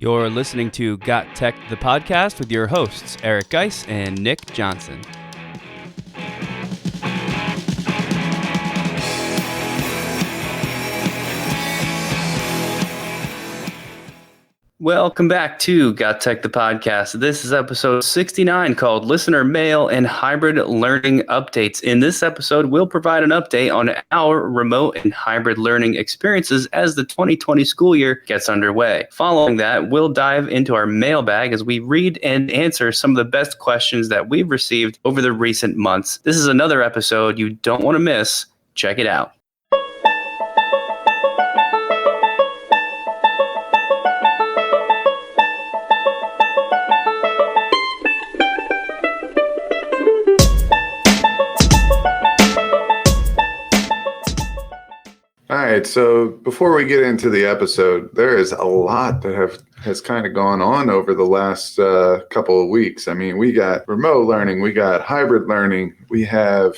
You're listening to GotTechED the Podcast with your hosts, Eric Geis and Nick Johnson. Welcome back to GotTechED the Podcast. This is episode 69 called Listener Mail and Hybrid Learning Updates. In this episode, we'll provide an update on our remote and hybrid learning experiences as the 2020 school year gets underway. Following that, we'll dive into our mailbag as we read and answer some of the best questions that we've received over the recent months. This is another episode you don't want to miss. Check it out. All right, so before we get into the episode, there is a lot that has kind of gone on over the last couple of weeks. I mean, we got remote learning, we got hybrid learning, we have,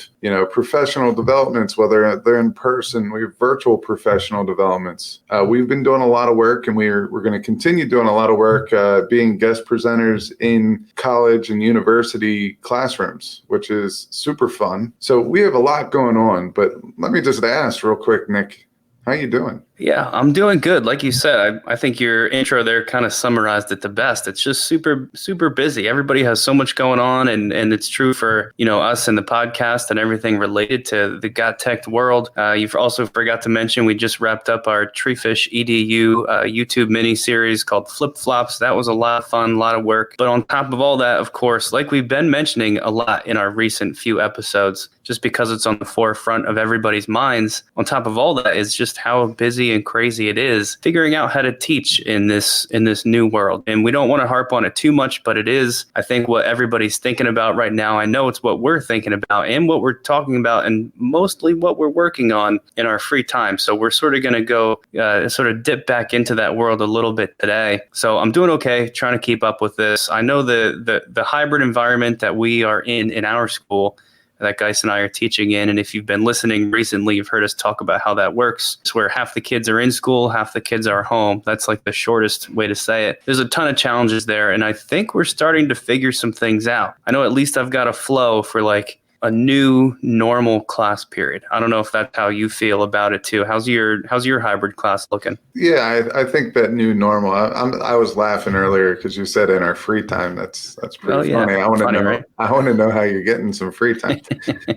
professional developments, whether they're in person, we have virtual professional developments. We've been doing a lot of work, and we're going to continue doing a lot of work being guest presenters in college and university classrooms, which is super fun. So we have a lot going on, but let me just ask real quick, Nick, how you doing? Yeah, I'm doing good. Like you said, I think your intro there kind of summarized it the best. It's just super, super busy. Everybody has so much going on, and it's true for, us and the podcast and everything related to the GotTechED world. You've also forgot to mention we just wrapped up our Treefish EDU YouTube mini-series called Flip Flops. That was a lot of fun, a lot of work. But on top of all that, of course, like we've been mentioning a lot in our recent few episodes, just because it's on the forefront of everybody's minds, on top of all that is just how busy and crazy it is figuring out how to teach in this new world. And we don't want to harp on it too much, but it is, I think, what everybody's thinking about right now. I know it's what we're thinking about and what we're talking about, and mostly what we're working on in our free time. So we're sort of going to go sort of dip back into that world a little bit today. So I'm doing okay, trying to keep up with this. I know the hybrid environment that we are in our school that Geis and I are teaching in. And if you've been listening recently, you've heard us talk about how that works. It's where half the kids are in school, half the kids are home. That's like the shortest way to say it. There's a ton of challenges there, and I think we're starting to figure some things out. I know at least I've got a flow for like a new normal class period. I don't know if that's how you feel about it too. How's your hybrid class looking? Yeah, I think that new normal. I was laughing earlier because you said in our free time. That's pretty funny. I want to know. Right? I want to know how you're getting some free time.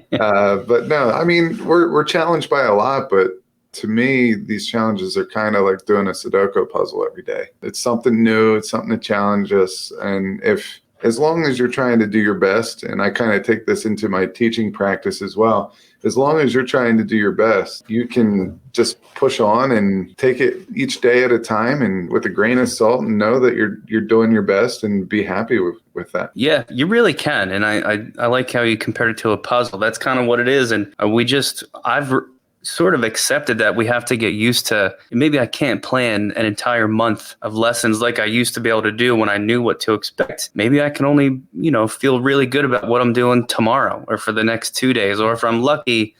But no, I mean we're challenged by a lot, but to me, these challenges are kind of like doing a Sudoku puzzle every day. It's something new. It's something to challenge us, and as long as you're trying to do your best, and I kind of take this into my teaching practice as well, as long as you're trying to do your best, you can just push on and take it each day at a time and with a grain of salt, and know that you're doing your best and be happy with that. Yeah, you really can. And I like how you compared it to a puzzle. That's kind of what it is. And I've sort of accepted that we have to get used to, maybe I can't plan an entire month of lessons like I used to be able to do when I knew what to expect. Maybe I can only, feel really good about what I'm doing tomorrow or for the next 2 days, or if I'm lucky,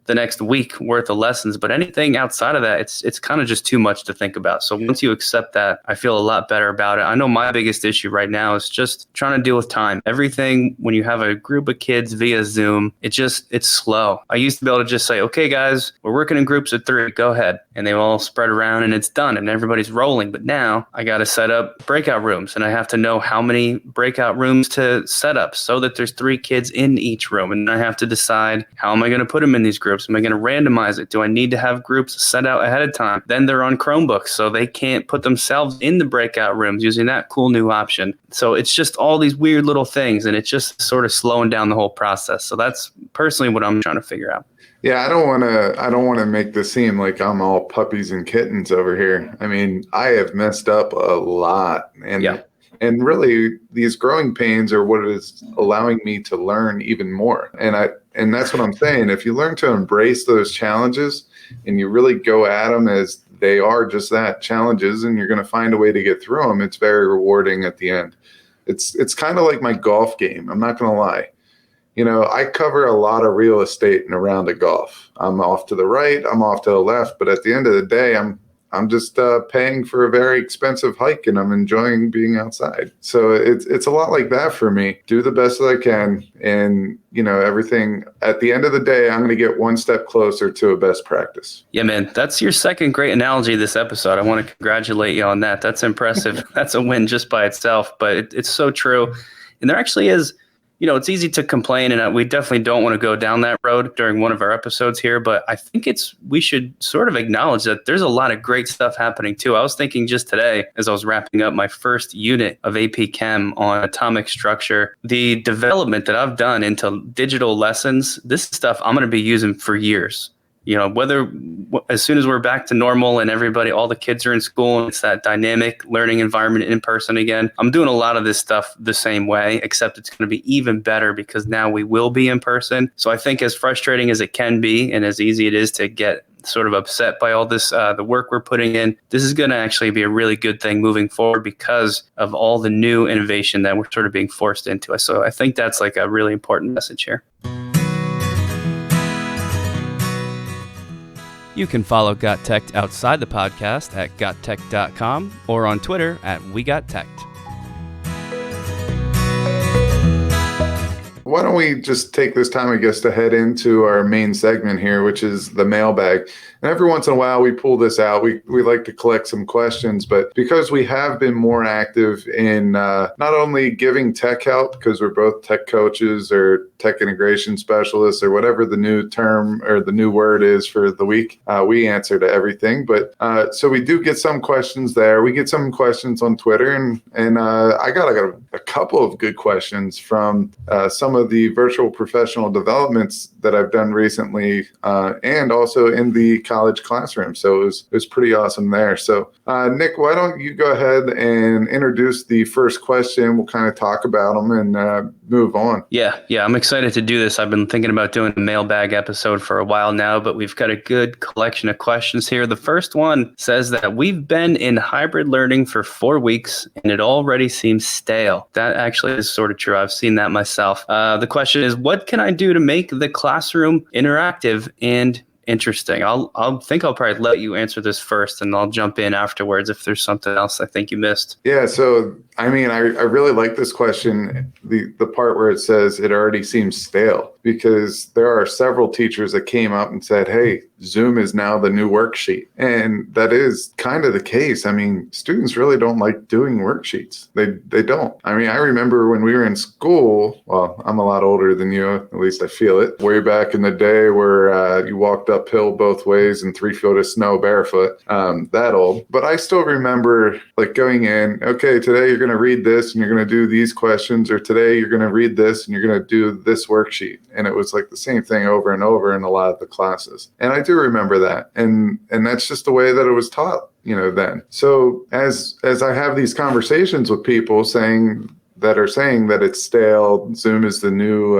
the next week worth of lessons. But anything outside of that, it's kind of just too much to think about. So once you accept that, I feel a lot better about it. I know my biggest issue right now is just trying to deal with time. Everything, when you have a group of kids via Zoom, it's slow. I used to be able to just say, okay, guys, we're working in groups of 3, go ahead. And they all spread around and it's done and everybody's rolling. But now I got to set up breakout rooms, and I have to know how many breakout rooms to set up so that there's 3 kids in each room. And I have to decide, how am I going to put them in these groups? Am I going to randomize it? Do I need to have groups set out ahead of time? Then they're on Chromebooks, so they can't put themselves in the breakout rooms using that cool new option. So it's just all these weird little things, and it's just sort of slowing down the whole process. So that's personally what I'm trying to figure out. Yeah, I don't want to make this seem like I'm all puppies and kittens over here. I mean, I have messed up a lot, and really these growing pains are what is allowing me to learn even more. And that's what I'm saying. If you learn to embrace those challenges and you really go at them as they are, just that, challenges, and you're going to find a way to get through them, it's very rewarding at the end. It's kind of like my golf game. I'm not going to lie. I cover a lot of real estate in a round of golf. I'm off to the right, I'm off to the left, but at the end of the day, I'm I'm just paying for a very expensive hike and I'm enjoying being outside. So it's a lot like that for me. Do the best that I can. And, everything at the end of the day, I'm going to get one step closer to a best practice. Yeah, man, that's your second great analogy this episode. I want to congratulate you on that. That's impressive. That's a win just by itself, but it's so true. And there actually is, it's easy to complain, and we definitely don't want to go down that road during one of our episodes here, but I think we should sort of acknowledge that there's a lot of great stuff happening too. I was thinking just today, as I was wrapping up my first unit of AP Chem on atomic structure, the development that I've done into digital lessons, this stuff I'm going to be using for years. Whether as soon as we're back to normal and all the kids are in school and it's that dynamic learning environment in person again, I'm doing a lot of this stuff the same way, except it's going to be even better because now we will be in person. So I think as frustrating as it can be and as easy it is to get sort of upset by all this, the work we're putting in, this is going to actually be a really good thing moving forward because of all the new innovation that we're sort of being forced into. So I think that's like a really important message here. You can follow GotTechED outside the podcast at GotTech.com or on Twitter at WeGotTechED. Why don't we just take this time, I guess, to head into our main segment here, which is the mailbag. And every once in a while, we pull this out. We like to collect some questions, but because we have been more active in not only giving tech help, because we're both tech coaches or tech integration specialists or whatever the new term or the new word is for the week, we answer to everything. But so we do get some questions there. We get some questions on Twitter, and I got a couple of good questions from some of the virtual professional developments that I've done recently, and also in the college classroom. So it was pretty awesome there. So Nick, why don't you go ahead and introduce the first question? We'll kind of talk about them and move on. Yeah, I'm excited to do this. I've been thinking about doing a mailbag episode for a while now, but we've got a good collection of questions here. The first one says that we've been in hybrid learning for 4 weeks and it already seems stale. That actually is sort of true. I've seen that myself. The question is, what can I do to make the classroom interactive and interesting? I'll probably let you answer this first and I'll jump in afterwards if there's something else I think you missed. Yeah, so I really like this question, the part where it says it already seems stale, because there are several teachers that came up and said, hey, Zoom is now the new worksheet. And that is kind of the case. Students really don't like doing worksheets. They don't. I remember when we were in school, well, I'm a lot older than you, at least I feel it, way back in the day where you walked uphill both ways in 3 feet of snow barefoot, that old. But I still remember like going in, okay, today you're going to read this and you're going to do these questions, or today you're going to read this and you're going to do this worksheet. And it was like the same thing over and over in a lot of the classes. And I do remember that. And that's just the way that it was taught, then. So as I have these conversations with people saying that it's stale, Zoom is the new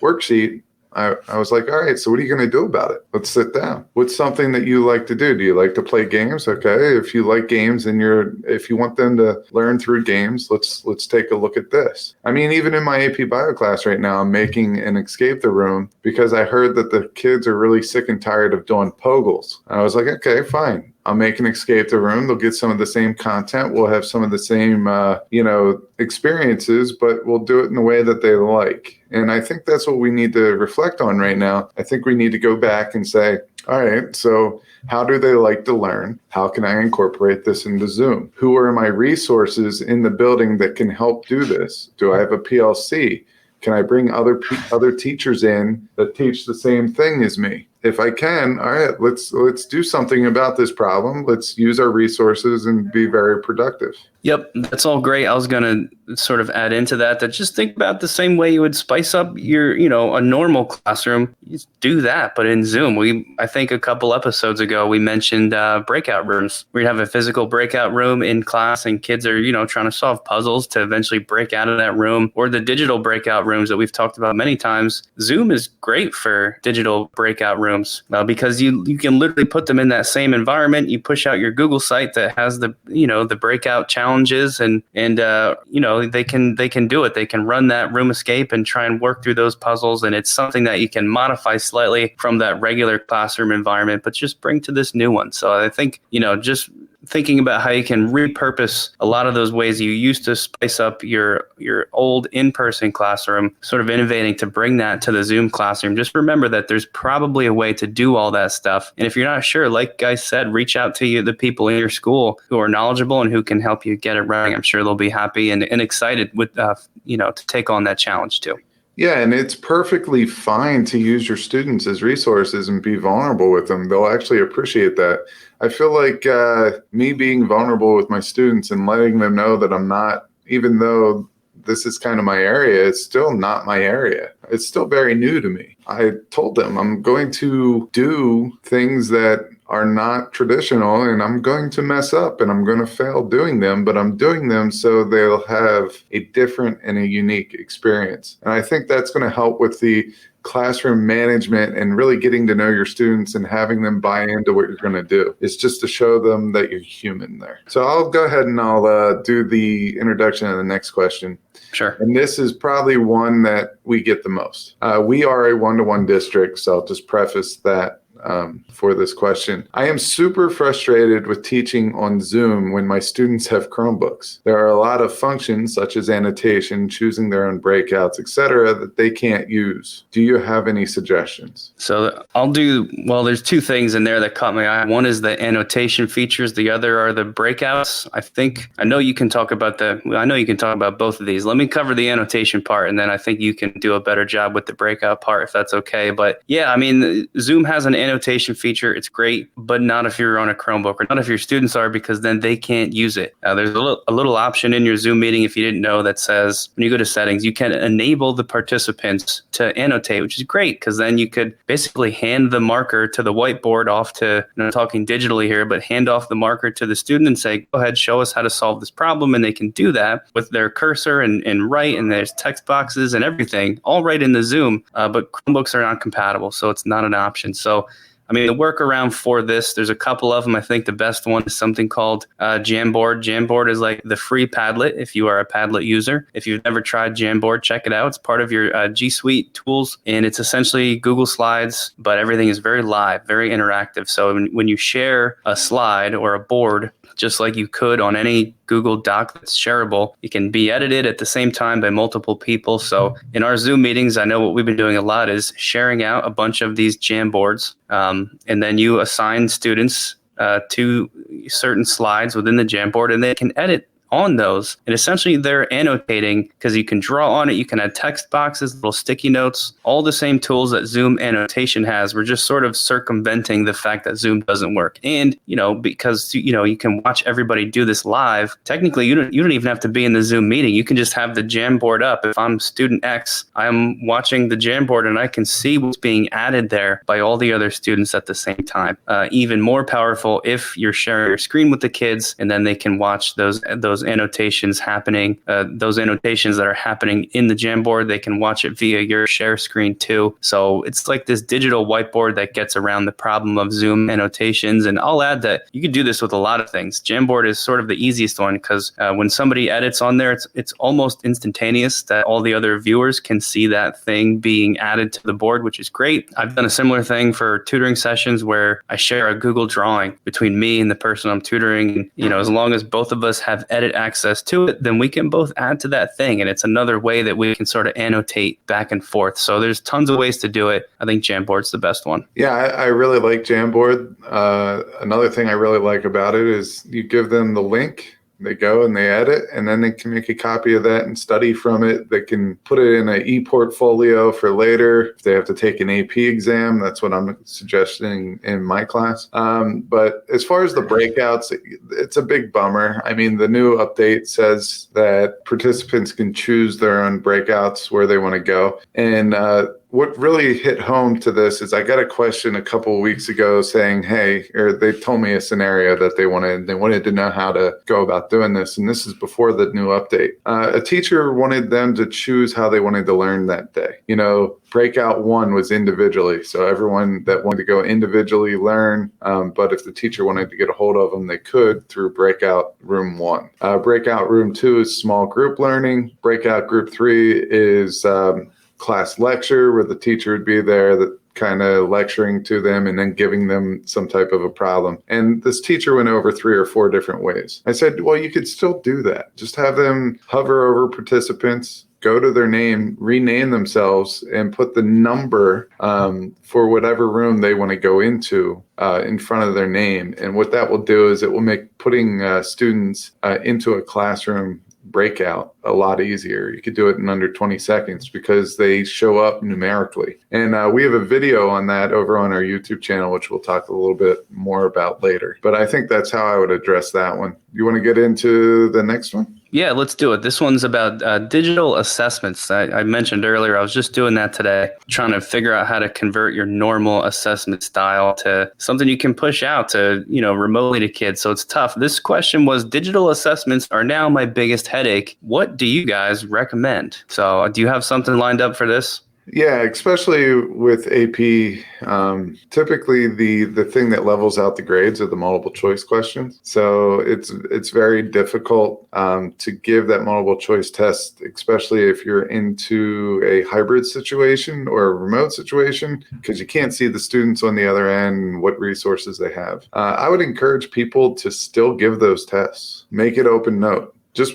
worksheet, I was like, all right, so what are you going to do about it? Let's sit down. What's something that you like to do? Do you like to play games? Okay, if you like games and if you want them to learn through games, let's take a look at this. Even in my AP Bio class right now, I'm making an escape the room because I heard that the kids are really sick and tired of doing Pogles. And I was like, okay, fine. I'll make an escape the room. They'll get some of the same content. We'll have some of the same, experiences, but we'll do it in a way that they like. And I think that's what we need to reflect on right now. I think we need to go back and say, all right, so how do they like to learn? How can I incorporate this into Zoom? Who are my resources in the building that can help do this? Do I have a PLC? Can I bring other teachers in that teach the same thing as me? If I can, all right, let's do something about this problem. Let's use our resources and be very productive. Yep, that's all great. I was going to sort of add into that just think about the same way you would spice up your, a normal classroom. You just do that, but in Zoom. I think a couple episodes ago, we mentioned breakout rooms. We'd have a physical breakout room in class and kids are, trying to solve puzzles to eventually break out of that room, or the digital breakout rooms that we've talked about many times. Zoom is great for digital breakout rooms because you can literally put them in that same environment. You push out your Google site that has the breakout challenges and they can do it. They can run that room escape and try and work through those puzzles. And it's something that you can modify slightly from that regular classroom environment, but just bring to this new one. So I think, just thinking about how you can repurpose a lot of those ways you used to spice up your old in-person classroom, sort of innovating to bring that to the Zoom classroom. Just remember that there's probably a way to do all that stuff. And if you're not sure, like I said, reach out to the people in your school who are knowledgeable and who can help you get it running. I'm sure they'll be happy and excited with, to take on that challenge too. Yeah, and it's perfectly fine to use your students as resources and be vulnerable with them. They'll actually appreciate that. I feel like me being vulnerable with my students and letting them know that I'm not, even though this is kind of my area, it's still not my area. It's still very new to me. I told them I'm going to do things that are not traditional, and I'm going to mess up and I'm going to fail doing them, but I'm doing them so they'll have a different and a unique experience. And I think that's going to help with the classroom management and really getting to know your students and having them buy into what you're going to do. It's just to show them that you're human there. So I'll go ahead and I'll do the introduction of the next question. Sure. And this is probably one that we get the most. We are a one-to-one district, so I'll just preface that for this question. I am super frustrated with teaching on Zoom when my students have Chromebooks. There are a lot of functions such as annotation, choosing their own breakouts, etc., that they can't use. Do you have any suggestions? So there's two things in there that caught my eye. One is the annotation features. The other are the breakouts. I know you can talk about both of these. Let me cover the annotation part, and then I think you can do a better job with the breakout part if that's okay. But yeah, I mean, Zoom has an annotation feature. It's great, but not if you're on a Chromebook or not if your students are, because then they can't use it. There's a little option in your Zoom meeting, if you didn't know, that says when you go to settings, you can enable the participants to annotate, which is great because then you could basically hand the marker to the whiteboard off to, I'm talking digitally here, but hand off the marker to the student and say, go ahead, show us how to solve this problem. And they can do that with their cursor and write, and there's text boxes and everything, all right in the Zoom, but Chromebooks are not compatible, so it's not an option. So I mean, the workaround for this, there's a couple of them. I think the best one is something called Jamboard. Jamboard is like the free Padlet if you are a Padlet user. If you've never tried Jamboard, check it out. It's part of your G Suite tools, and it's essentially Google Slides, but everything is very live, very interactive. So when you share a slide or a board, just like you could on any Google Doc that's shareable, it can be edited at the same time by multiple people. So in our Zoom meetings, I know what we've been doing a lot is sharing out a bunch of these Jamboards, and then you assign students to certain slides within the Jamboard, and they can edit on those. And essentially they're annotating because you can draw on it. You can add text boxes, little sticky notes, all the same tools that Zoom annotation has. We're just sort of circumventing the fact that Zoom doesn't work. And, because, you can watch everybody do this live. Technically, you don't even have to be in the Zoom meeting. You can just have the Jamboard up. If I'm student X, I'm watching the Jamboard and I can see what's being added there by all the other students at the same time. Even more powerful if you're sharing your screen with the kids, and then they can watch those annotations happening, those annotations that are happening in the Jamboard. They can watch it via your share screen too. So it's like this digital whiteboard that gets around the problem of Zoom annotations. And I'll add that you could do this with a lot of things. Jamboard is sort of the easiest one because when somebody edits on there, it's almost instantaneous that all the other viewers can see that thing being added to the board, which is great. I've done a similar thing for tutoring sessions where I share a Google drawing between me and the person I'm tutoring. As long as both of us have edit access to it, then we can both add to that thing. And it's another way that we can sort of annotate back and forth. So there's tons of ways to do it. I think Jamboard's the best one. Yeah, I really like Jamboard. Another thing I really like about it is you give them the link, they go and they edit, and then they can make a copy of that and study from it. They can put it in an e-portfolio for later. If they have to take an AP exam, that's what I'm suggesting in my class. But as far as the breakouts, it's a big bummer. I mean, the new update says that participants can choose their own breakouts where they want to go. And what really hit home to this is I got a question a couple of weeks ago saying, or they told me a scenario that they wanted to know how to go about doing this. And this is before the new update. A teacher wanted them to choose how they wanted to learn that day. Breakout 1 was individually. So everyone that wanted to go individually learn, but if the teacher wanted to get a hold of them, they could through breakout room 1. Breakout room 2 is small group learning. Breakout group 3 is class lecture where the teacher would be there. kind of lecturing to them and then giving them some type of a problem. And this teacher went over 3 or 4 different ways. I said, well, you could still do that. Just have them hover over participants, go to their name, rename themselves, and put the number for whatever room they want to go into in front of their name. And what that will do is it will make putting students into a classroom breakout a lot easier. You could do it in under 20 seconds because they show up numerically. And we have a video on that over on our YouTube channel, which we'll talk a little bit more about later. But I think that's how I would address that one. You want to get into the next one? Yeah, let's do it. This one's about digital assessments. I mentioned earlier, I was just doing that today, trying to figure out how to convert your normal assessment style to something you can push out to, remotely to kids. So it's tough. This question was, digital assessments are now my biggest headache. What do you guys recommend? So do you have something lined up for this? Yeah, especially with AP, typically the thing that levels out the grades are the multiple choice questions. So it's very difficult to give that multiple choice test, especially if you're into a hybrid situation or a remote situation, because you can't see the students on the other end, what resources they have. I would encourage people to still give those tests. Make it open note. Just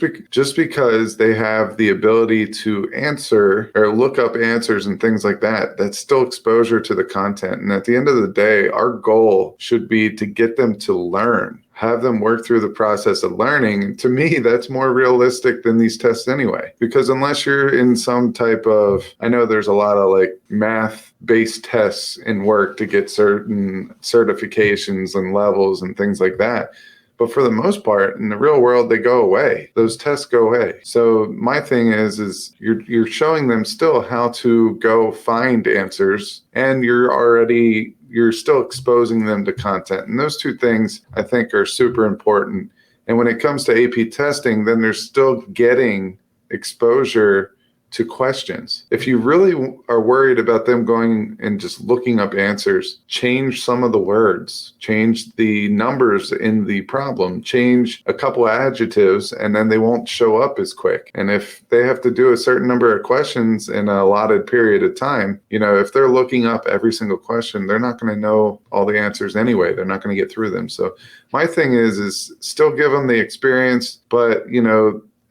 because they have the ability to answer or look up answers and things like that, that's still exposure to the content. And at the end of the day, our goal should be to get them to learn, have them work through the process of learning. To me, that's more realistic than these tests anyway, because unless you're in some type of, I know there's a lot of like math-based tests in work to get certain certifications and levels and things like that. But for the most part, in the real world, they go away. Those tests go away. So my thing is you're showing them still how to go find answers, and you're still exposing them to content. And those two things, I think, are super important. And when it comes to AP testing, then they're still getting exposure to questions. If you really are worried about them going and just looking up answers, change some of the words, change the numbers in the problem, change a couple adjectives, and then they won't show up as quick. And if they have to do a certain number of questions in a allotted period of time, if they're looking up every single question, they're not going to know all the answers anyway. They're not going to get through them. So my thing is still give them the experience, but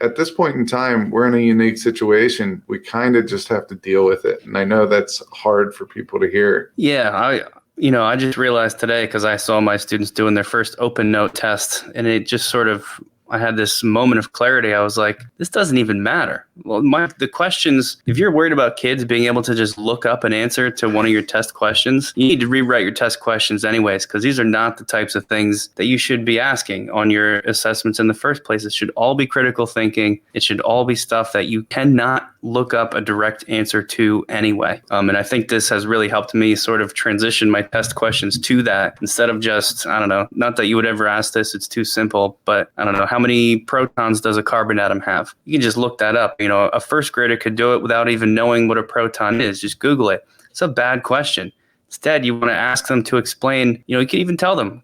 at this point in time, we're in a unique situation. We kind of just have to deal with it. And I know that's hard for people to hear. Yeah, I just realized today, because I saw my students doing their first open note test, and it just sort of, I had this moment of clarity. I was like, this doesn't even matter. Well, the questions, if you're worried about kids being able to just look up an answer to one of your test questions, you need to rewrite your test questions anyways, because these are not the types of things that you should be asking on your assessments in the first place. It should all be critical thinking. It should all be stuff that you cannot look up a direct answer to anyway. And I think this has really helped me sort of transition my test questions to that, instead of just, I don't know, not that you would ever ask this, it's too simple, but I don't know, how many protons does a carbon atom have? You can just look that up. A first grader could do it without even knowing what a proton is. Just Google it. It's a bad question. Instead, you want to ask them to explain, you can even tell them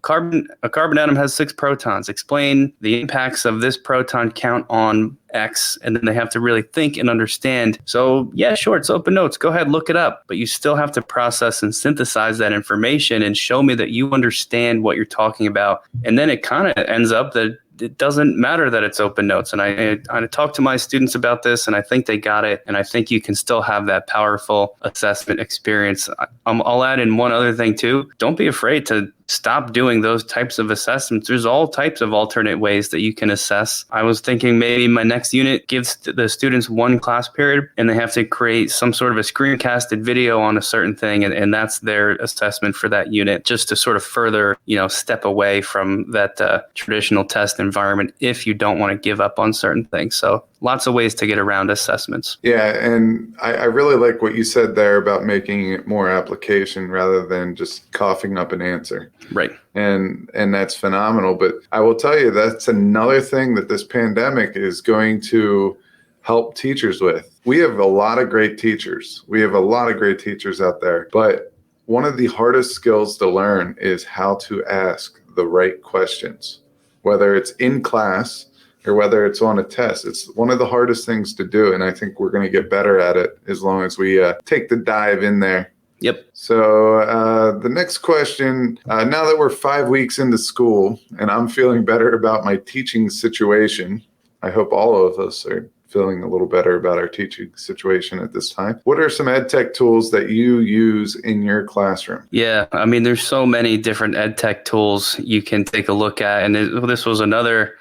a carbon atom has 6 protons. Explain the impacts of this proton count on X, and then they have to really think and understand. So yeah, sure, it's open notes. Go ahead, look it up. But you still have to process and synthesize that information and show me that you understand what you're talking about. And then it kind of ends up that it doesn't matter that it's open notes. And I talk to my students about this, and I think they got it. And I think you can still have that powerful assessment experience. I'll add in one other thing too. Don't be afraid to stop doing those types of assessments. There's all types of alternate ways that you can assess. I was thinking maybe my next unit gives the students one class period and they have to create some sort of a screencasted video on a certain thing, and that's their assessment for that unit, just to sort of further, step away from that traditional test environment if you don't want to give up on certain things. So lots of ways to get around assessments. Yeah, and I really like what you said there about making it more application rather than just coughing up an answer. Right. And that's phenomenal. But I will tell you, that's another thing that this pandemic is going to help teachers with. We have a lot of great teachers. Out there. But one of the hardest skills to learn is how to ask the right questions, whether it's in class or whether it's on a test. It's one of the hardest things to do. And I think we're going to get better at it as long as we take the dive in there. Yep. So the next question, now that we're 5 weeks into school and I'm feeling better about my teaching situation, I hope all of us are feeling a little better about our teaching situation at this time. What are some EdTech tools that you use in your classroom? Yeah, I mean, there's so many different EdTech tools you can take a look at. And this was another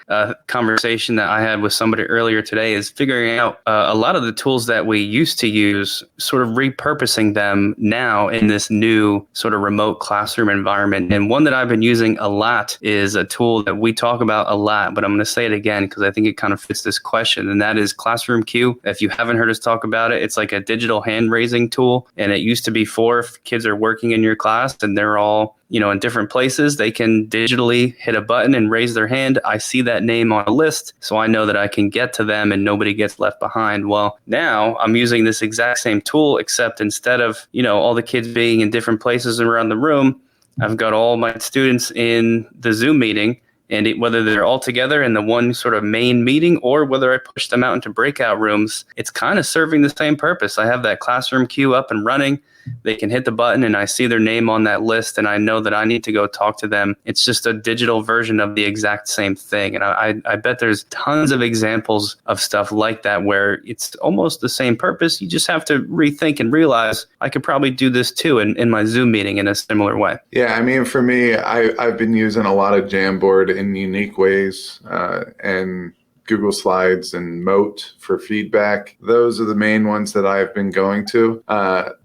conversation that I had with somebody earlier today, is figuring out a lot of the tools that we used to use, sort of repurposing them now in this new sort of remote classroom environment. And one that I've been using a lot is a tool that we talk about a lot, but I'm going to say it again because I think it kind of fits this question, and that is Classroom Q. If you haven't heard us talk about it, it's like a digital hand raising tool. And it used to be for if kids are working in your class and they're all, in different places, they can digitally hit a button and raise their hand. I see that name on a list, so I know that I can get to them and nobody gets left behind. Well, now I'm using this exact same tool, except instead of, all the kids being in different places around the room, I've got all my students in the Zoom meeting. And whether they're all together in the one sort of main meeting or whether I push them out into breakout rooms, it's kind of serving the same purpose. I have that Classroom Queue up and running. They can hit the button and I see their name on that list and I know that I need to go talk to them. It's just a digital version of the exact same thing. And I bet there's tons of examples of stuff like that where it's almost the same purpose. You just have to rethink and realize I could probably do this too in my Zoom meeting in a similar way. Yeah, I mean, for me, I've been using a lot of Jamboard in unique ways and Google Slides and Moat for feedback. Those are the main ones that I've been going to.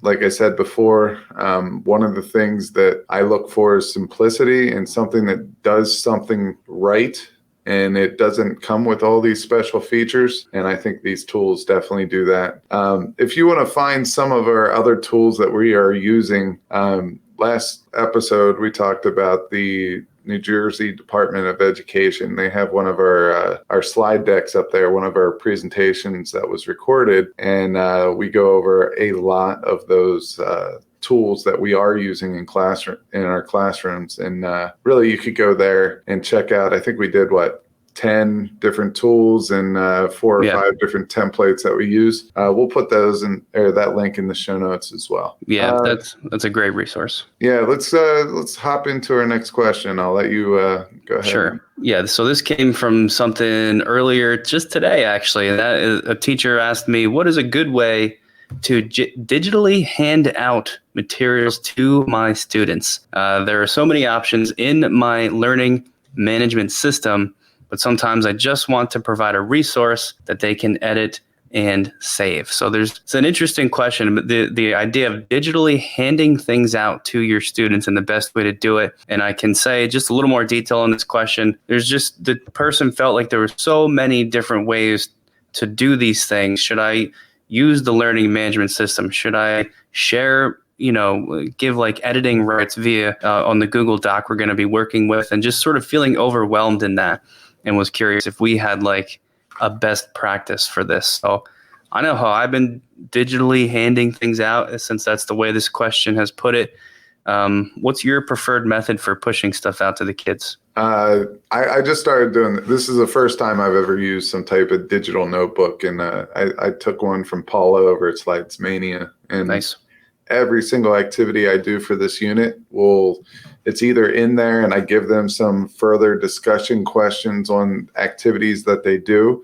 Like I said before, one of the things that I look for is simplicity and something that does something right. And it doesn't come with all these special features. And I think these tools definitely do that. If you want to find some of our other tools that we are using, last episode, we talked about the New Jersey Department of Education. They have one of our slide decks up there, one of our presentations that was recorded. And we go over a lot of those tools that we are using in our classrooms. And really, you could go there and check out, I think we did 10 different tools and 4 or 5 different templates that we use. We'll put those that link in the show notes as well. Yeah, that's a great resource. Yeah, let's hop into our next question. I'll let you go ahead. Sure. Yeah, so this came from something earlier just today, actually. That is, a teacher asked me, what is a good way to digitally hand out materials to my students? There are so many options in my learning management system, but sometimes I just want to provide a resource that they can edit and save. So it's an interesting question, but the idea of digitally handing things out to your students and the best way to do it. And I can say just a little more detail on this question. There's just, the person felt like there were so many different ways to do these things. Should I use the learning management system? Should I share, give editing rights via on the Google Doc we're going to be working with, and just sort of feeling overwhelmed in that, and was curious if we had a best practice for this. So I know how I've been digitally handing things out, since that's the way this question has put it. What's your preferred method for pushing stuff out to the kids? I just started doing this. Is the first time I've ever used some type of digital notebook, and I took one from Paula over at Slides Mania. And nice. Every single activity I do for this unit it's either in there and I give them some further discussion questions on activities that they do,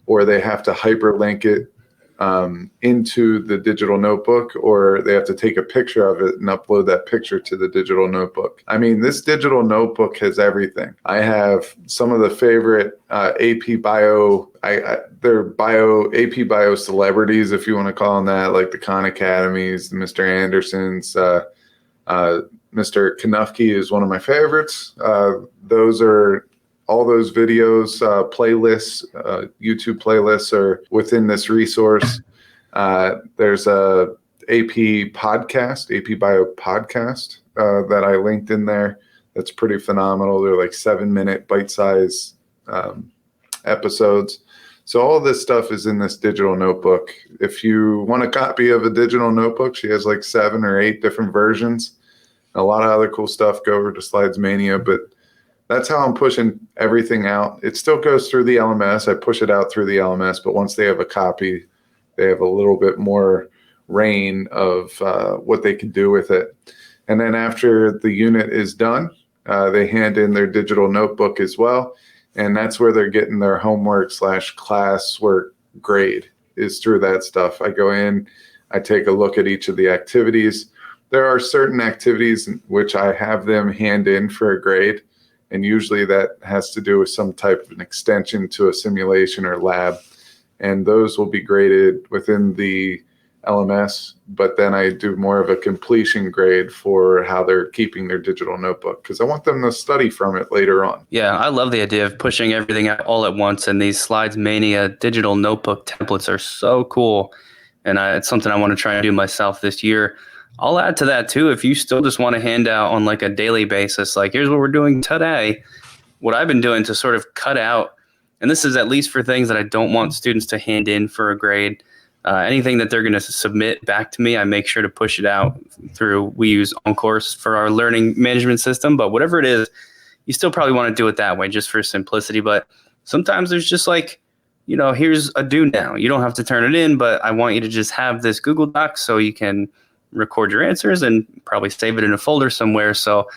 or they have to hyperlink it into the digital notebook, or they have to take a picture of it and upload that picture to the digital notebook. I mean, this digital notebook has everything. I have some of the favorite AP Bio, they're AP Bio celebrities, if you want to call them that, like the Khan Academies, the Mr. Andersons, Mr. Kanufki is one of my favorites. Those are all those videos, playlists, YouTube playlists are within this resource. There's a AP podcast, AP Bio podcast that I linked in there. That's pretty phenomenal. They're 7-minute bite-sized episodes. So all this stuff is in this digital notebook. If you want a copy of a digital notebook, she has 7 or 8 different versions. A lot of other cool stuff. Go over to Slides Mania, but that's how I'm pushing everything out. It still goes through the LMS. I push it out through the LMS, but once they have a copy, they have a little bit more reign of what they can do with it. And then after the unit is done, they hand in their digital notebook as well. And that's where they're getting their homework / classwork grade, is through that stuff. I go in, I take a look at each of the activities. There are certain activities in which I have them hand in for a grade. And usually that has to do with some type of an extension to a simulation or lab. And those will be graded within the LMS, but then I do more of a completion grade for how they're keeping their digital notebook, because I want them to study from it later on. Yeah, I love the idea of pushing everything out all at once, and these Slides Mania digital notebook templates are so cool, and it's something I want to try and do myself this year. I'll add to that too, if you still just want to hand out on like a daily basis, like here's what we're doing today, what I've been doing to sort of cut out, and this is at least for things that I don't want students to hand in for a grade. Anything that they're going to submit back to me, I make sure to push it out through, we use OnCourse for our learning management system, but whatever it is, you still probably want to do it that way just for simplicity. But sometimes there's just like, here's a due now. You don't have to turn it in, but I want you to just have this Google Doc so you can record your answers and probably save it in a folder somewhere. So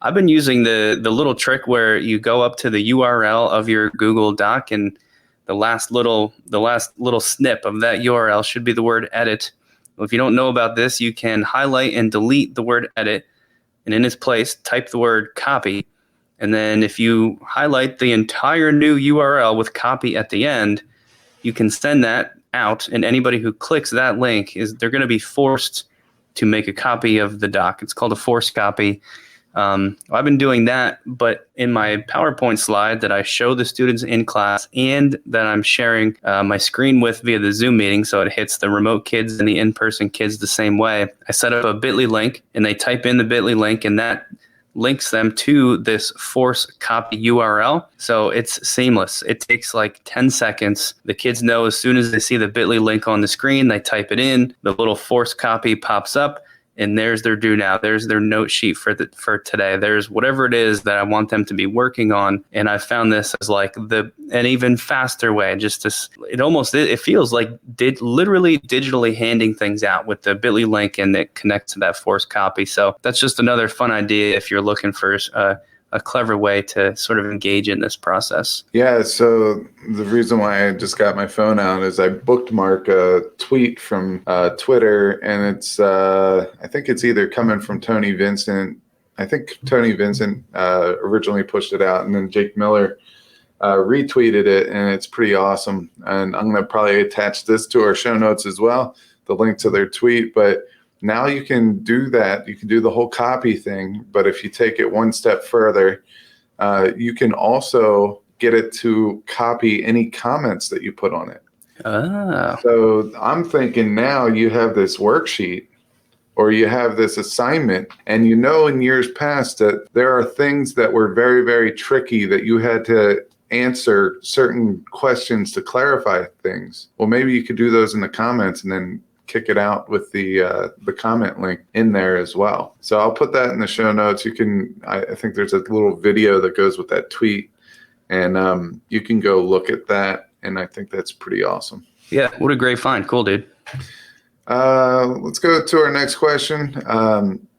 I've been using the little trick where you go up to the URL of your Google Doc, and the last little snip of that URL should be the word edit. Well, if you don't know about this, you can highlight and delete the word edit, and in its place, type the word copy. And then if you highlight the entire new URL with copy at the end, you can send that out, and anybody who clicks that link, they're going to be forced to make a copy of the doc. It's called a forced copy. I've been doing that, but in my PowerPoint slide that I show the students in class and that I'm sharing my screen with via the Zoom meeting, so it hits the remote kids and the in-person kids the same way, I set up a bit.ly link, and they type in the bit.ly link, and that links them to this force copy URL. So it's seamless. It takes like 10 seconds. The kids know as soon as they see the bit.ly link on the screen, they type it in, the little force copy pops up, and there's their due now. There's their note sheet for today. There's whatever it is that I want them to be working on. And I found this as like an even faster way. It feels like literally digitally handing things out with the bit.ly link, and it connects to that forced copy. So that's just another fun idea if you're looking for a clever way to sort of engage in this process. Yeah, so the reason why I just got my phone out is I bookmark a tweet from Twitter, and it's I think it's either coming from Tony Vincent. I think Tony Vincent originally pushed it out, and then Jake Miller retweeted it, and it's pretty awesome. And I'm going to probably attach this to our show notes as well, the link to their tweet. But now you can do that. You can do the whole copy thing, but if you take it one step further, you can also get it to copy any comments that you put on it. Oh. So I'm thinking now you have this worksheet or you have this assignment, and in years past that there are things that were very, very tricky that you had to answer certain questions to clarify things. Well, maybe you could do those in the comments and then kick it out with the comment link in there as well. So I'll put that in the show notes. I think there's a little video that goes with that tweet, and you can go look at that. And I think that's pretty awesome. Yeah, what a great find. Cool, dude. Let's go to our next question.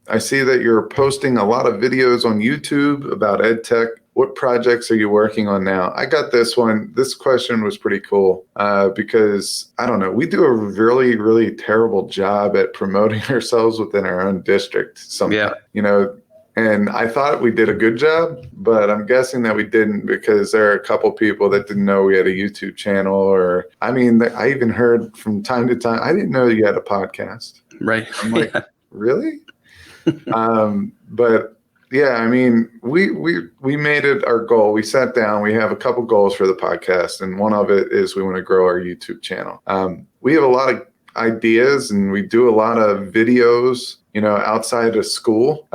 I see that you're posting a lot of videos on YouTube about EdTech. What projects are you working on now? I got this one. This question was pretty cool because, I don't know, we do a really, really terrible job at promoting ourselves within our own district sometimes. Yeah. And I thought we did a good job, but I'm guessing that we didn't, because there are a couple people that didn't know we had a YouTube channel, I even heard from time to time, I didn't know you had a podcast. Right. I'm like, really? But yeah, we made it our goal. We sat down, we have a couple goals for the podcast, and one of it is we want to grow our YouTube channel. We have a lot of ideas, and we do a lot of videos, outside of school.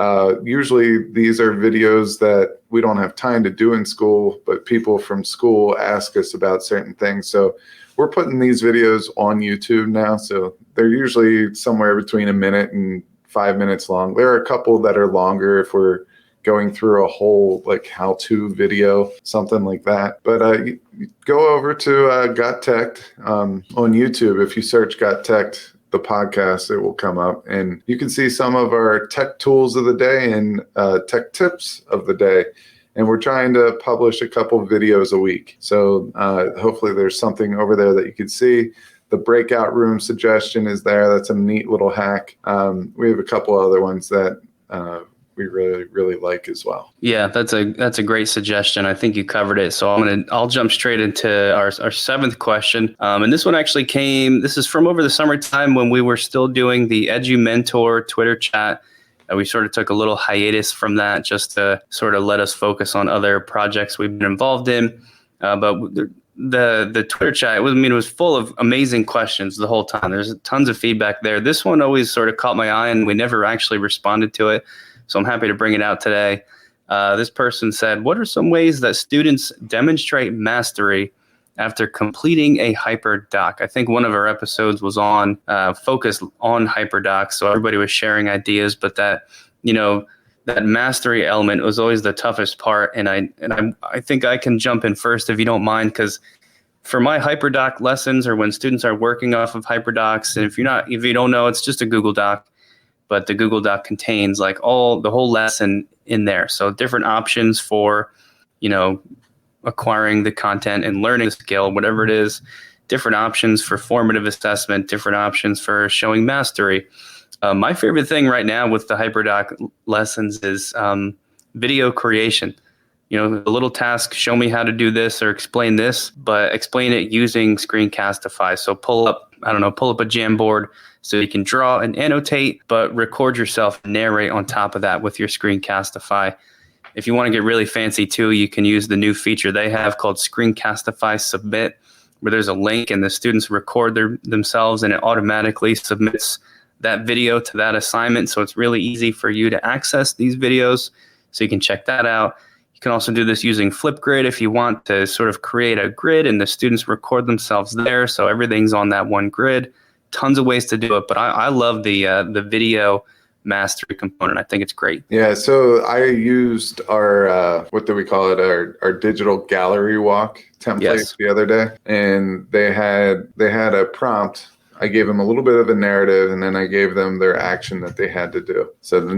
Usually these are videos that we don't have time to do in school, but people from school ask us about certain things. So we're putting these videos on YouTube now. So they're usually somewhere between a minute and 5 minutes long. There are a couple that are longer if we're going through a whole how-to video, something like that. But you go over to GotTechED on YouTube. If you search GotTechED the podcast, it will come up, and you can see some of our tech tools of the day and tech tips of the day. And we're trying to publish a couple of videos a week. So hopefully there's something over there that you can see. The breakout room suggestion is there. That's a neat little hack. We have a couple other ones that we really, really like as well. Yeah, that's a great suggestion. I think you covered it. So I'll jump straight into our seventh question. And this one actually this is from over the summertime when we were still doing the EduMentor Twitter chat. We sort of took a little hiatus from that just to sort of let us focus on other projects we've been involved in. But the Twitter chat, it was full of amazing questions the whole time. There's tons of feedback there. This one always sort of caught my eye, and we never actually responded to it. So I'm happy to bring it out today. This person said, what are some ways that students demonstrate mastery after completing a HyperDoc? I think one of our episodes was on focused on HyperDocs, so everybody was sharing ideas, but that mastery element was always the toughest part. And I think I can jump in first if you don't mind, because for my HyperDoc lessons, or when students are working off of HyperDocs, and if you don't know, it's just a Google Doc, but the Google Doc contains the whole lesson in there. So different options for, acquiring the content and learning the skill, whatever it is, different options for formative assessment, different options for showing mastery. My favorite thing right now with the HyperDoc lessons is video creation. A little task, show me how to do this or explain this, but explain it using Screencastify. So pull up a Jamboard so you can draw and annotate, but record yourself and narrate on top of that with your Screencastify. If you want to get really fancy too, you can use the new feature they have called Screencastify Submit, where there's a link and the students record themselves and it automatically submits that video to that assignment. So it's really easy for you to access these videos. So you can check that out. You can also do this using Flipgrid if you want to sort of create a grid and the students record themselves there. So everything's on that one grid. Tons of ways to do it, but I love the video mastery component. I think it's great. Yeah, so I used our what do we call it? Our digital gallery walk template the other day, and they had a prompt. I gave them a little bit of a narrative, and then I gave them their action that they had to do. So the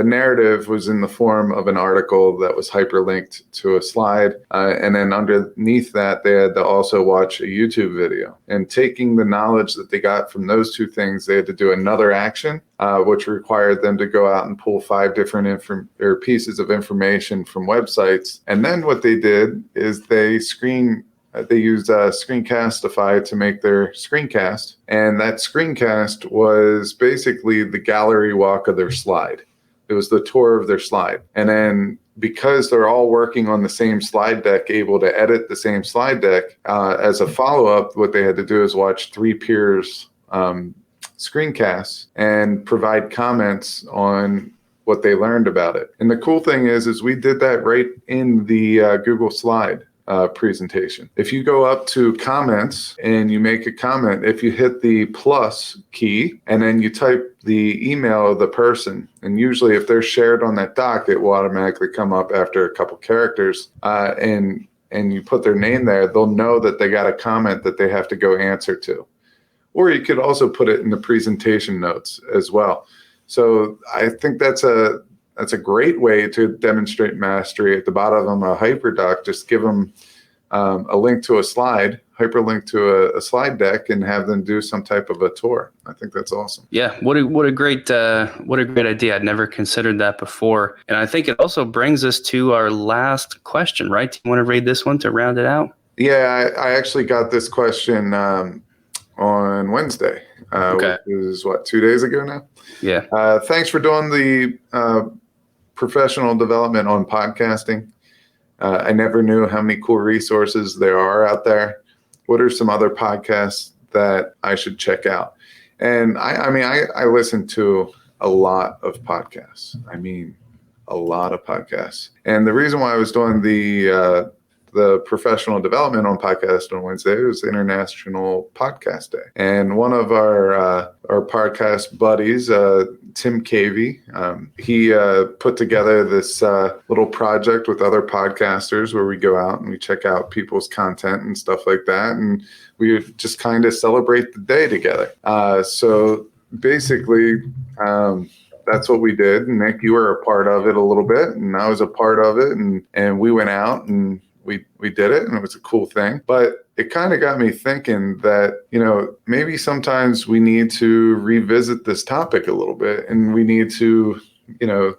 narrative was in the form of an article that was hyperlinked to a slide. And then underneath that, they had to also watch a YouTube video. And taking the knowledge that they got from those two things, they had to do another action, which required them to go out and pull 5 different pieces of information from websites. And then what they did is they used Screencastify to make their screencast. And that screencast was basically the gallery walk of their slide. It was the tour of their slide. And then because they're all working on the same slide deck, able to edit the same slide deck, as a follow-up, what they had to do is watch 3 peers' screencasts and provide comments on what they learned about it. And the cool thing is we did that right in the Google slide presentation. If you go up to comments and you make a comment, if you hit the plus key and then you type the email of the person, and usually if they're shared on that doc, it will automatically come up after a couple characters, and you put their name there, they'll know that they got a comment that they have to go answer to. Or you could also put it in the presentation notes as well. So I think that's a great way to demonstrate mastery. At the bottom of a HyperDoc, just give them a link to a slide, hyperlink to a slide deck, and have them do some type of a tour. I think that's awesome. Yeah, what a great idea. I'd never considered that before. And I think it also brings us to our last question, right? Do you want to read this one to round it out? Yeah, I actually got this question on Wednesday, which is 2 days ago now? Yeah. Thanks for doing the professional development on podcasting. I never knew how many cool resources there are out there. What are some other podcasts that I should check out? And I listen to a lot of podcasts. I mean, a lot of podcasts. And the reason why I was doing the the professional development on podcast on Wednesday. It was International Podcast Day. And one of our podcast buddies, Tim Cavey, he put together this little project with other podcasters where we go out and we check out people's content and stuff like that. And we just kind of celebrate the day together. So basically, that's what we did. Nick, you were a part of it a little bit, and I was a part of it, and we went out and we did it, and it was a cool thing. But it kind of got me thinking that, maybe sometimes we need to revisit this topic a little bit, and we need to,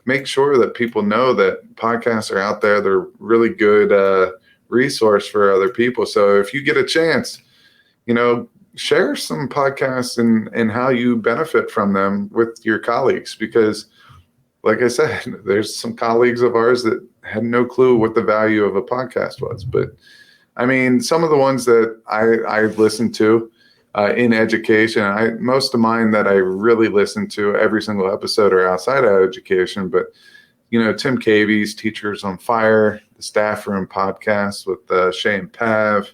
make sure that people know that podcasts are out there. They're really good resource for other people. So if you get a chance, share some podcasts and how you benefit from them with your colleagues, because like I said, there's some colleagues of ours that had no clue what the value of a podcast was. But I mean, some of the ones that I listened to in education, most of mine that I really listen to every single episode are outside of education. But, Tim Cavey's Teachers on Fire, the Staff Room podcast with Shay and Pav.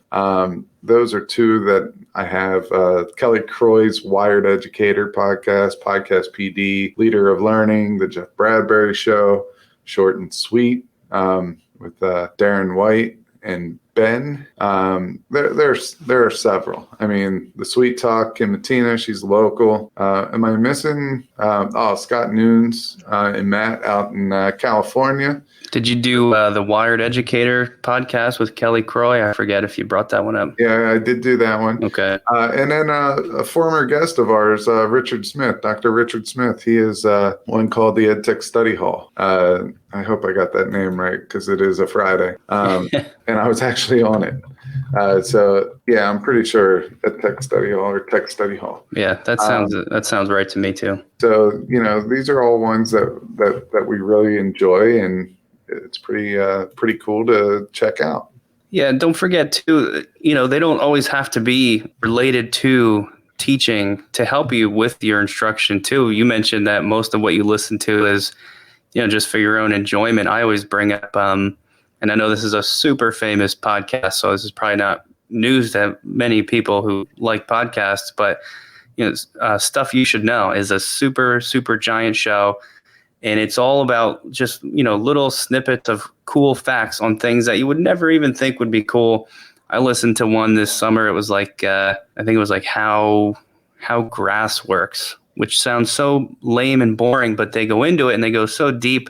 Those are two that I have. Kelly Croy's Wired Educator podcast PD, Leader of Learning, the Jeff Bradbury Show, Short and Sweet, with Darren White and Ben. There are several. I mean, the Sweet Talk, Kim Matina, she's local. Am I missing? Scott Nunes and Matt out in California. Did you do the Wired Educator podcast with Kelly Croy? I forget if you brought that one up. Yeah, I did do that one. Okay. And then a former guest of ours, Richard Smith, Dr. Richard Smith. He is one called the EdTech Study Hall. I hope I got that name right because it is a Friday. And I was actually on it. So yeah, I'm pretty sure EdTech Study Hall or Tech Study Hall. Yeah, that sounds right to me too. So, these are all ones that we really enjoy, and it's pretty cool to check out. Yeah, and don't forget too, they don't always have to be related to teaching to help you with your instruction too. You mentioned that most of what you listen to is, just for your own enjoyment. I always bring up, and I know this is a super famous podcast, so this is probably not news to many people who like podcasts, but Stuff You Should Know is a super, super giant show. And it's all about just, little snippets of cool facts on things that you would never even think would be cool. I listened to one this summer. It was like, I think it was like how grass works, which sounds so lame and boring, but they go into it and they go so deep,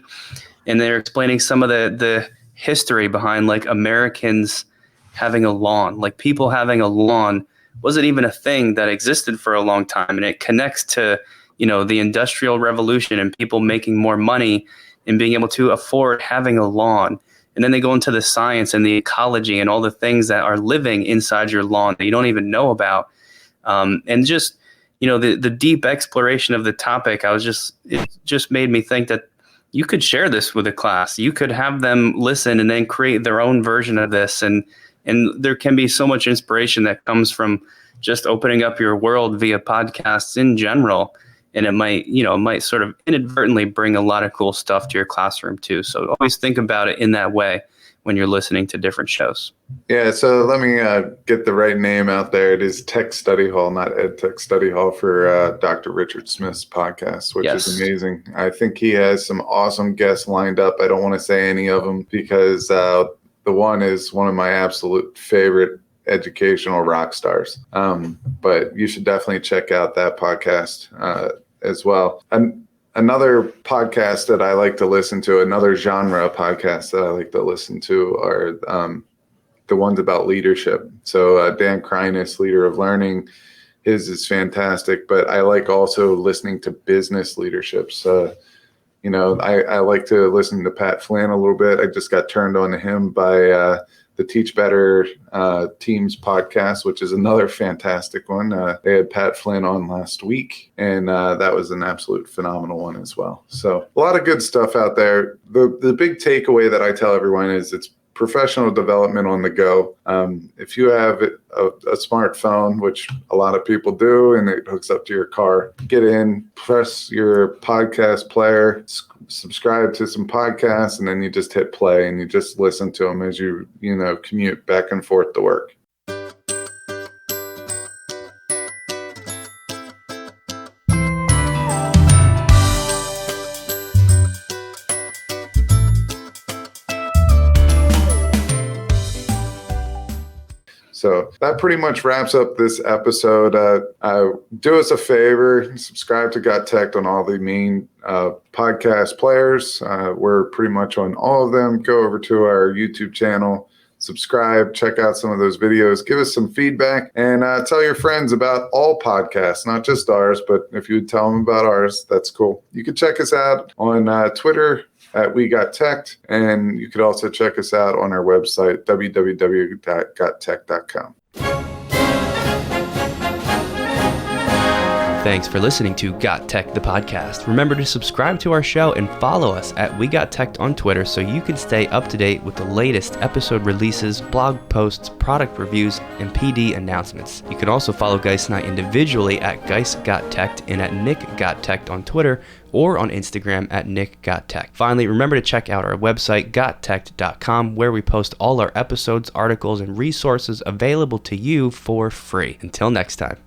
and they're explaining some of the history behind like Americans having a lawn, like people having a lawn wasn't even a thing that existed for a long time. And it connects to, the Industrial Revolution and people making more money and being able to afford having a lawn. And then they go into the science and the ecology and all the things that are living inside your lawn that you don't even know about. And just, the deep exploration of the topic, it just made me think that you could share this with a class. You could have them listen and then create their own version of this. And there can be so much inspiration that comes from just opening up your world via podcasts in general. And it might sort of inadvertently bring a lot of cool stuff to your classroom too. So always think about it in that way when you're listening to different shows. Yeah, so let me get the right name out there. It is Tech Study Hall, not EdTech Study Hall, for Dr. Richard Smith's podcast, which is amazing. I think he has some awesome guests lined up. I don't want to say any of them because the one is one of my absolute favorite educational rock stars. But you should definitely check out that podcast as well. Another podcast that I like to listen to, another genre podcast that I like to listen to are the ones about leadership. So Dan Kreines, Leader of Learning, his is fantastic, but I like also listening to business leaderships. I like to listen to Pat Flynn a little bit. I just got turned on to him by the Teach Better Teams podcast, which is another fantastic one. They had Pat Flynn on last week, and that was an absolute phenomenal one as well. So a lot of good stuff out there. The big takeaway that I tell everyone is it's professional development on the go. If you have a smartphone, which a lot of people do, and it hooks up to your car, get in, press your podcast player, subscribe to some podcasts, and then you just hit play and you just listen to them as you commute back and forth to work. So that pretty much wraps up this episode. Do us a favor, subscribe to GotTech on all the main podcast players. We're pretty much on all of them. Go over to our YouTube channel, subscribe, check out some of those videos, give us some feedback, and tell your friends about all podcasts, not just ours, but if you would tell them about ours, that's cool. You can check us out on Twitter at GotTechED, and you could also check us out on our website, www.gottech.com. Thanks for listening to GotTech the Podcast. Remember to subscribe to our show and follow us at WeGotTech on Twitter so you can stay up to date with the latest episode releases, blog posts, product reviews, and PD announcements. You can also follow Geis and I individually at GeisGotTech and at NickGotTech on Twitter, or on Instagram at NickGotTech. Finally, remember to check out our website, GotTechED.com, where we post all our episodes, articles, and resources available to you for free. Until next time.